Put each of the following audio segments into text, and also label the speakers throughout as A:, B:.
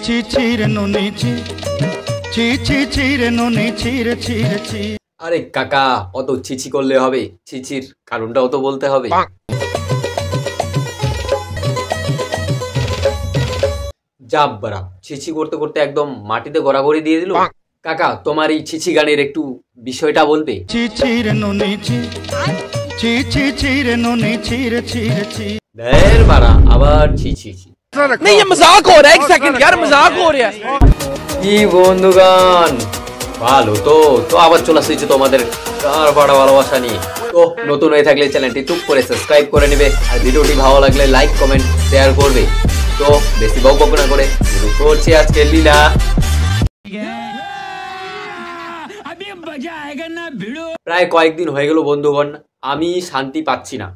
A: ছি ছি রে ননি ছি ছি ছি ছি রে ননি ছি রে ছি রে ছি।
B: আরে কাকা অত ছিছি করলে হবে? ছিছির কারণটাও তো বলতে হবে। জাব্বারা ছিছি করতে করতে একদম মাটিতে গড়াগড়ি দিয়ে দিল। কাকা তোমার এই ছিছি গানের একটু বিষয়টা বলবে?
A: ছি ছি রে ননি ছি ছি ছি ছি রে ননি ছি রে ছি রে ছি।
B: ঢের বাড়া আবার ছি ছি ছি।
C: नहीं ये मजाक हो रहा है, एक सेकंड यार मजाक हो रहा है।
B: কি বন্ধুগণ ভালো তো তো আবার চলে আসছে তোমাদের কার বড় ভালোবাসা নিয়ে। তো নতুন হয়ে থাকলে চ্যানেলটি টুক করে সাবস্ক্রাইব করে নেবে আর ভিডিওটি ভালো লাগলে লাইক কমেন্ট শেয়ার করবে। তো বেশি বকবক না করে শুরু করছি আজকের লীলা। প্রায় কয়েকদিন হয়ে গেল বন্ধুগণ, আমি শান্তি পাচ্ছি না,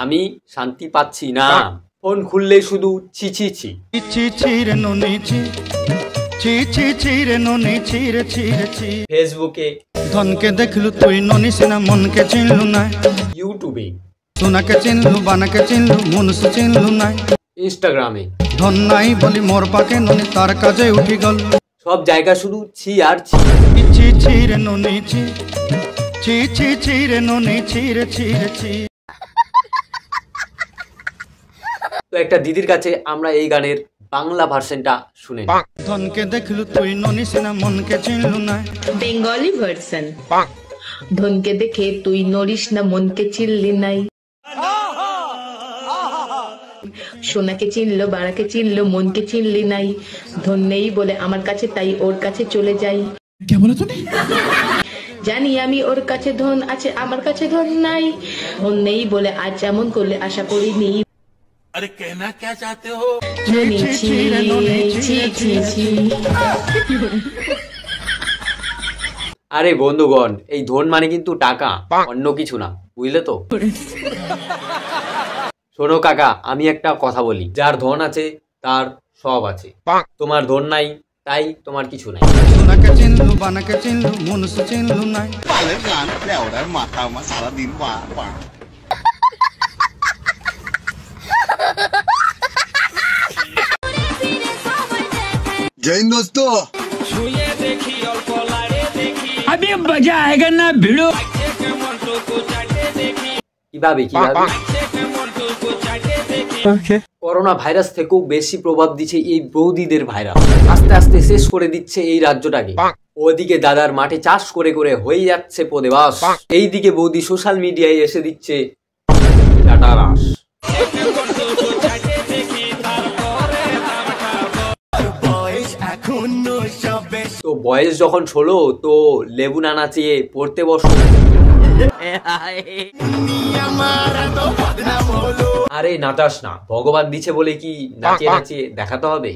B: আমি শান্তি পাচ্ছি না। ফোন খুললে শুধু ছি ছি ছি
A: ছি ছি রে ননি ছি ছি ছি ছি রে ননি ছি রে ছি রে ছি।
B: ফেসবুকে,
A: ধনকে দেখলু তুই ননি সিনা মনকে চিনলু না,
B: ইউটিউবে,
A: সোনাকে চিনলু বানাকে চিনলু মনুষ্য চিনলু না,
B: ইনস্টাগ্রামে,
A: ধন নাই বলি মোর পাকে ননি তার কাজে উঠি গল।
B: সব জায়গা শুধু ছি আর ছি।
A: ছি ছি রে ননি ছি ছি ছি ছি রে ননি ছি রে ছি রে ছি।
B: তো একটা দিদির কাছে আমরা এই গানের বাংলা ভার্সনটা শুনে নিই।
A: ধনকে দেখলু তুই ননি সিনা মনকে চিনলু না।
D: Bengali version. ধনকে দেখে তুই নড়িস না মনকে চিনলি নাই, সোনাকে চিনলো বাড়াকে চিনলো মনকে চিনলি নাই, ধন নেই বলে আমার কাছে তাই ওর কাছে চলে যাই। জানি আমি ওর কাছে ধন আছে আমার কাছে ধন নাই, ধন নেই বলে আজ এমন করলে আশা করিনি।
C: अरे कहना क्या चाहते हो?
B: আরে বন্ধুগণ এই ধন মানে কিন্তু টাকা, অন্য কিছু না, বুঝলে তো? শোনো কাকা আমি একটা কথা বলি, যার ধন আছে তার সব আছে, তোমার ধন নাই তাই তোমার কিছু নাই।
A: সোনাকে চিনলু বানাকে চিনলু মনুষ্য চিনলু না।
E: মাথা আমার সারাদিন जय हिंद दोस्तों।
A: अभी मजा आएगा ना भिड़ो।
B: কিভাবে কিভাবে করোনা ভাইরাস থেকেও বেশি প্রভাব দিচ্ছে এই বৌদিদের ভাইরাস, আস্তে আস্তে শেষ করে দিচ্ছে এই রাজ্যটাকে। ওদিকে দাদার মাঠে চাষ করে করে হয়ে যাচ্ছে পদেবাস, এইদিকে বৌদি সোশ্যাল মিডিয়ায় এসে দিচ্ছে ডাটা রাস। তো বয়স যখন 16 তো লেবু না নাচিয়ে পড়তে বসো। আরে নাচাস না, ভগবান দিচ্ছে বলে কি নাচিয়ে নাচিয়ে দেখাতে হবে?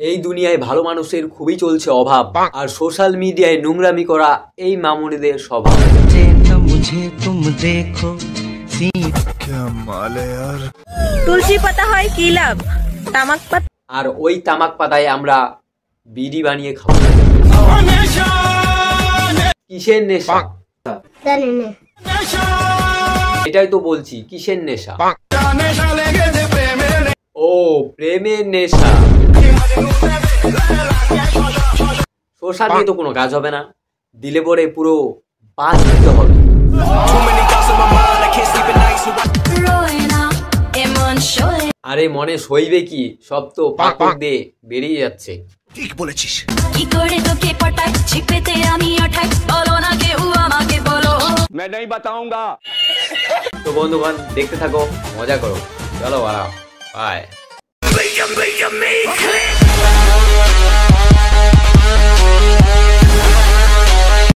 B: এই দুনিয়ায় ভালো মানুষের খুবই চলছে অভাব, আর সোশ্যাল মিডিয়ায় নোংরামি করা এই মামুনিদের স্বভাব।
F: তুলসী পাতা হয় কি লাভ? তামাক পাতা।
B: আর ওই তামাক পাতায় আমরা বিড়ি বানিয়ে খাবো। কিসের নেশা? এটাই তো বলছি, কিসের নেশা? ও প্রেমের নেশা। শোষা দিয়ে তো কোনো কাজ হবে না, দিলে পরে পুরো বাদ দিতে হবে। আরে মনে সইবে কি, সব তো পাকড় দিয়ে বেরিয়ে যাচ্ছে।
E: ঠিক বলেছিস।
C: मैं नहीं बताऊंगा।
B: তো বন্ধুগণ দেখতে থাকো, মজা করো, চলো বাই।